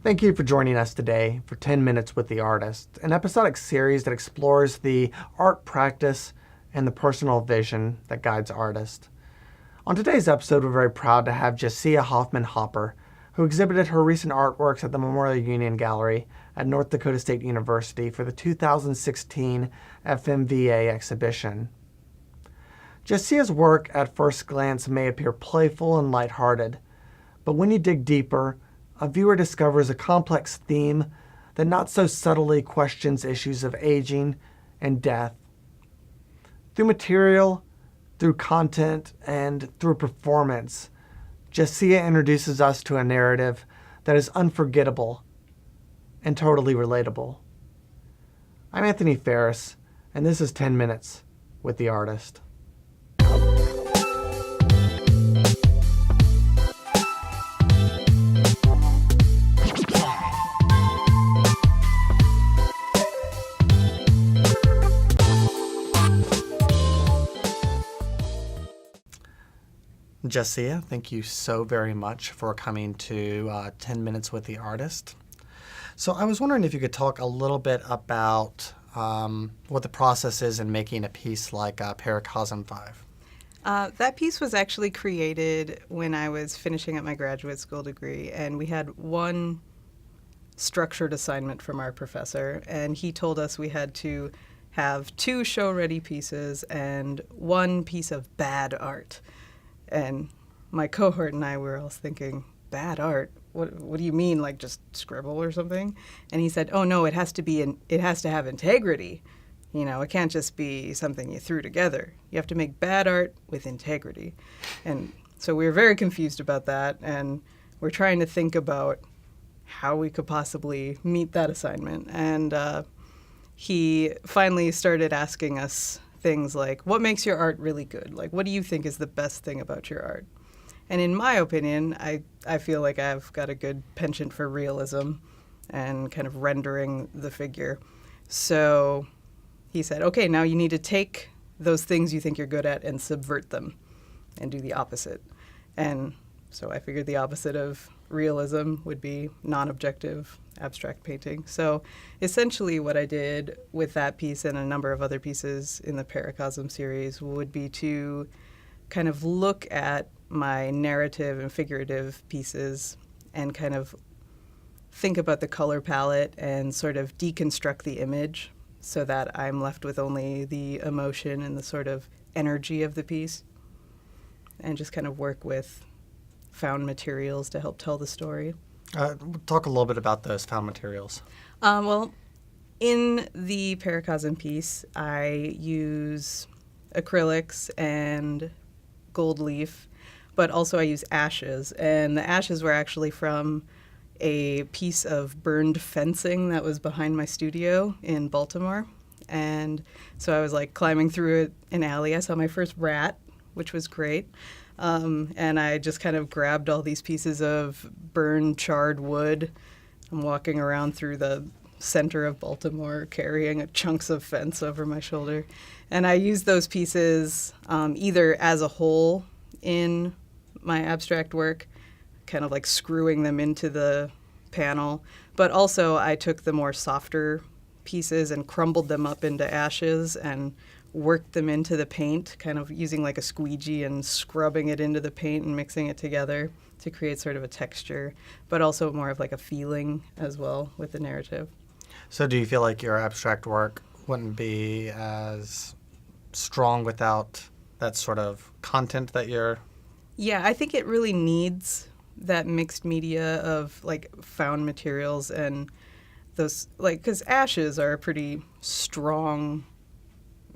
Thank you for joining us today for 10 Minutes with the Artist, an episodic series that explores the art practice and the personal vision that guides artists. On today's episode, we're very proud to have Jescia Hoffman Hopper, who exhibited her recent artworks at the Memorial Union Gallery at North Dakota State University for the 2016 FMVA Exhibition. Jessia's work at first glance may appear playful and lighthearted, but when you dig deeper, a viewer discovers a complex theme that not so subtly questions issues of aging and death. Through material, through content, and through performance, Jescia introduces us to a narrative that is unforgettable and totally relatable. I'm Anthony Ferris, and this is 10 Minutes with the Artist. Jescia, thank you so very much for coming to 10 Minutes with the Artist. So I was wondering if you could talk a little bit about what the process is in making a piece like Paracosm 5. That piece was actually created when I was finishing up my graduate school degree, and we had one structured assignment from our professor, and he told us we had to have 2 show-ready pieces and 1 piece of bad art. And my cohort and I were all thinking, bad art? What do you mean, like just scribble or something? And he said, oh no, it has to have integrity. You know, it can't just be something you threw together. You have to make bad art with integrity. And so we were very confused about that, and we're trying to think about how we could possibly meet that assignment. And he finally started asking us things like, what makes your art really good? Like, what do you think is the best thing about your art? And in my opinion, I feel like I've got a good penchant for realism and kind of rendering the figure. So he said, okay, now you need to take those things you think you're good at and subvert them and do the opposite. And so I figured the opposite of realism would be non-objective abstract painting. So essentially what I did with that piece and a number of other pieces in the Paracosm series would be to kind of look at my narrative and figurative pieces and kind of think about the color palette and sort of deconstruct the image so that I'm left with only the emotion and the sort of energy of the piece, and just kind of work with found materials to help tell the story. Talk a little bit about those found materials. Well, in the Paracosm piece, I use acrylics and gold leaf, but also I use ashes. And the ashes were actually from a piece of burned fencing that was behind my studio in Baltimore. And so I was like climbing through an alley. I saw my first rat, which was great. And I just kind of grabbed all these pieces of burned, charred wood. I'm walking around through the center of Baltimore carrying chunks of fence over my shoulder. And I used those pieces either as a whole in my abstract work, kind of like screwing them into the panel, but also I took the more softer pieces and crumbled them up into ashes and worked them into the paint, kind of using like a squeegee and scrubbing it into the paint and mixing it together to create sort of a texture, but also more of like a feeling as well with the narrative. So do you feel like your abstract work wouldn't be as strong without that sort of content that you're... Yeah, I think it really needs that mixed media of like found materials and those, like, because ashes are a pretty strong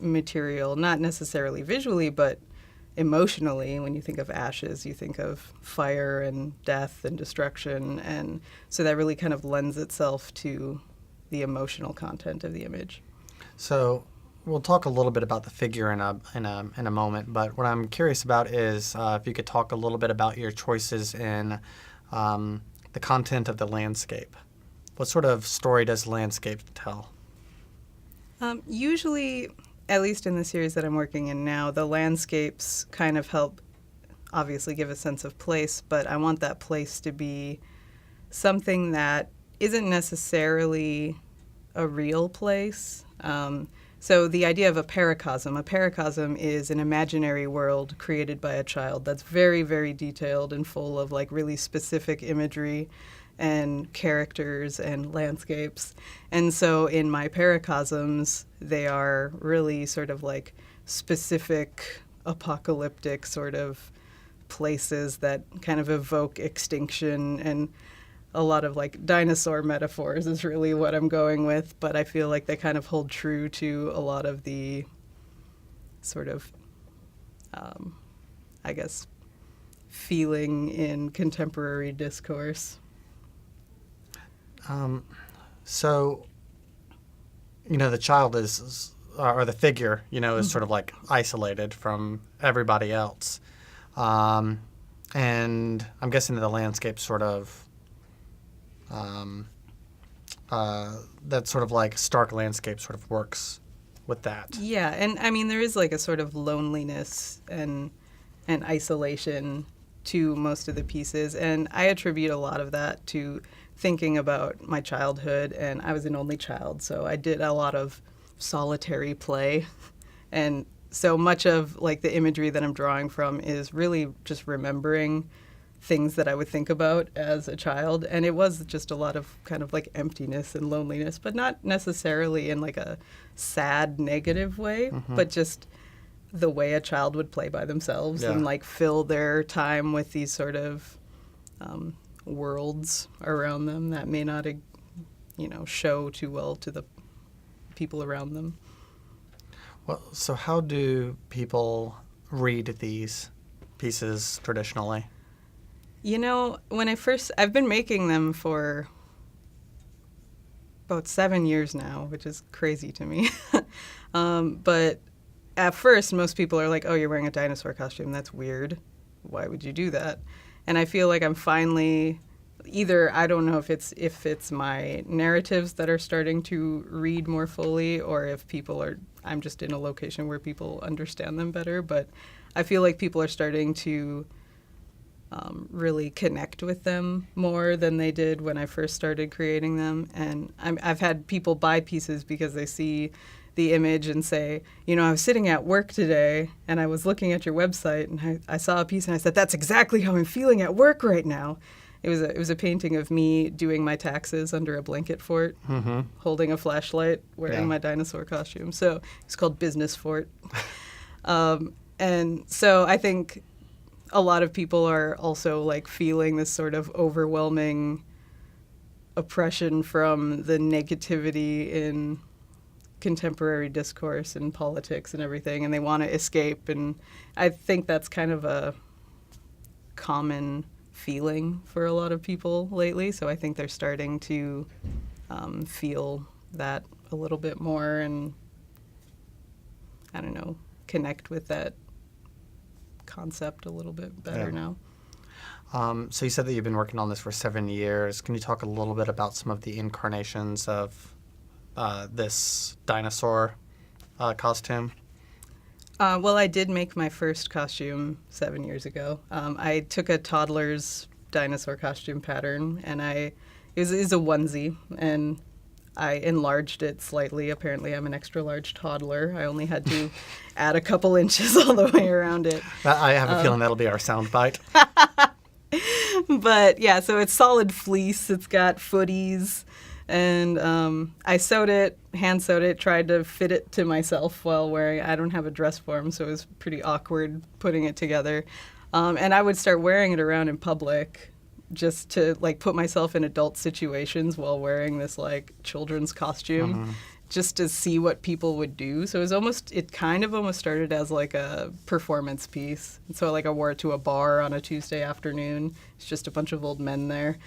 material, not necessarily visually, but emotionally. When you think of ashes, you think of fire and death and destruction, and so that really kind of lends itself to the emotional content of the image. So we'll talk a little bit about the figure in a moment, but what I'm curious about is if you could talk a little bit about your choices in the content of the landscape. What sort of story does landscape tell? Usually, at least in the series that I'm working in now, the landscapes kind of help obviously give a sense of place, but I want that place to be something that isn't necessarily a real place. So the idea of a paracosm is an imaginary world created by a child that's very, very detailed and full of like really specific imagery and characters and landscapes. And so in my paracosms, they are really sort of like specific apocalyptic sort of places that kind of evoke extinction, and a lot of like dinosaur metaphors is really what I'm going with, but I feel like they kind of hold true to a lot of the sort of, I guess, feeling in contemporary discourse. So, the child is, or the figure, is sort of like isolated from everybody else. And I'm guessing that the landscape sort of, that sort of like stark landscape sort of works with that. Yeah, and I mean, there is like a sort of loneliness and isolation to most of the pieces, and I attribute a lot of that to thinking about my childhood, and I was an only child, so I did a lot of solitary play, and so much of like the imagery that I'm drawing from is really just remembering things that I would think about as a child, and it was just a lot of kind of like emptiness and loneliness, but not necessarily in like a sad negative way, but just the way a child would play by themselves and like fill their time with these sort of worlds around them that may not show too well to the people around them. Well, so how do people read these pieces traditionally? When I've been making them for about 7 years now, which is crazy to me. But at first, most people are like, oh, you're wearing a dinosaur costume. That's weird. Why would you do that? And I feel like I'm finally, either I don't know if it's my narratives that are starting to read more fully, or if I'm just in a location where people understand them better. But I feel like people are starting to really connect with them more than they did when I first started creating them. And I've had people buy pieces because they see the image and say, I was sitting at work today and I was looking at your website and I saw a piece and I said, that's exactly how I'm feeling at work right now. It was a painting of me doing my taxes under a blanket fort, holding a flashlight, wearing my dinosaur costume. So it's called Business Fort. And so I think a lot of people are also like feeling this sort of overwhelming oppression from the negativity in contemporary discourse and politics and everything, and they want to escape. And I think that's kind of a common feeling for a lot of people lately. So I think they're starting to feel that a little bit more and, I don't know, connect with that concept a little bit better now. So you said that you've been working on this for 7 years. Can you talk a little bit about some of the incarnations of this dinosaur costume? Well, I did make my first costume 7 years ago. I took a toddler's dinosaur costume pattern, and it was a onesie, and I enlarged it slightly. Apparently, I'm an extra large toddler. I only had to add a couple inches all the way around it. I have a feeling that'll be our soundbite. But yeah, so it's solid fleece. It's got footies. And I hand sewed it, tried to fit it to myself while wearing it. I don't have a dress form, so it was pretty awkward putting it together. And I would start wearing it around in public just to like put myself in adult situations while wearing this like children's costume, just to see what people would do. So it kind of almost started as like a performance piece. And so like I wore it to a bar on a Tuesday afternoon. It's just a bunch of old men there.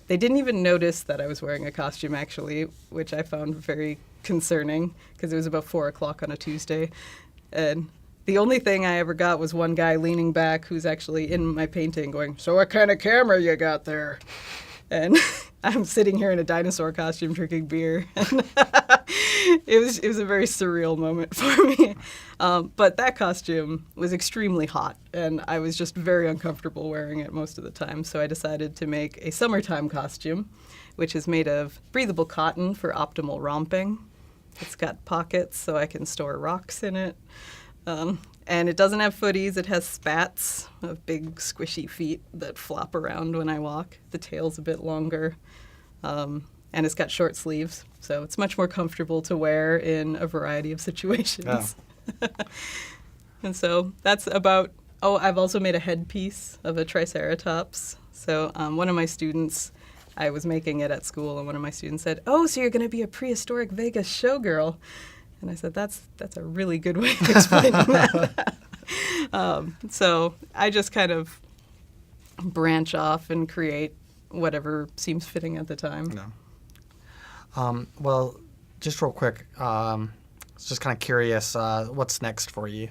They didn't even notice that I was wearing a costume, actually, which I found very concerning because it was about 4 o'clock on a Tuesday. And the only thing I ever got was one guy leaning back who's actually in my painting going, so what kind of camera you got there? And I'm sitting here in a dinosaur costume drinking beer. It was a very surreal moment for me. But that costume was extremely hot, and I was just very uncomfortable wearing it most of the time. So I decided to make a summertime costume, which is made of breathable cotton for optimal romping. It's got pockets so I can store rocks in it. And it doesn't have footies. It has spats of big squishy feet that flop around when I walk. The tail's a bit longer. And it's got short sleeves, so it's much more comfortable to wear in a variety of situations. Yeah. And so that's about, I've also made a headpiece of a triceratops. So one of my students, I was making it at school, and one of my students said, "Oh, so you're going to be a prehistoric Vegas showgirl." And I said, that's a really good way of explaining that. So I just kind of branch off and create whatever seems fitting at the time. Yeah. Well, just real quick, just kind of curious, what's next for you?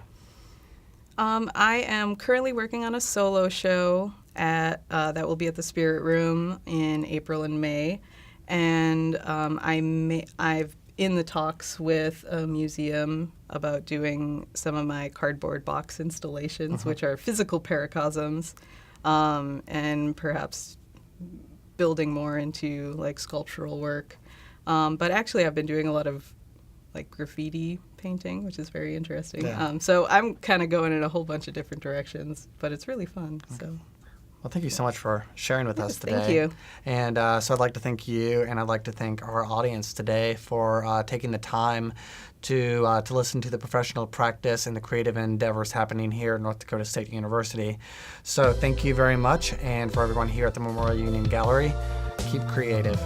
I am currently working on a solo show that will be at the Spirit Room in April and May, and I've in the talks with a museum about doing some of my cardboard box installations, which are physical paracosms, and perhaps building more into like sculptural work. But actually, I've been doing a lot of like graffiti painting, which is very interesting. Yeah. So I'm kind of going in a whole bunch of different directions, but it's really fun. Okay. So. Well, thank you so much for sharing with us today. Thank you. And so I'd like to thank you, and I'd like to thank our audience today for taking the time to listen to the professional practice and the creative endeavors happening here at North Dakota State University. So thank you very much, and for everyone here at the Memorial Union Gallery, keep creative.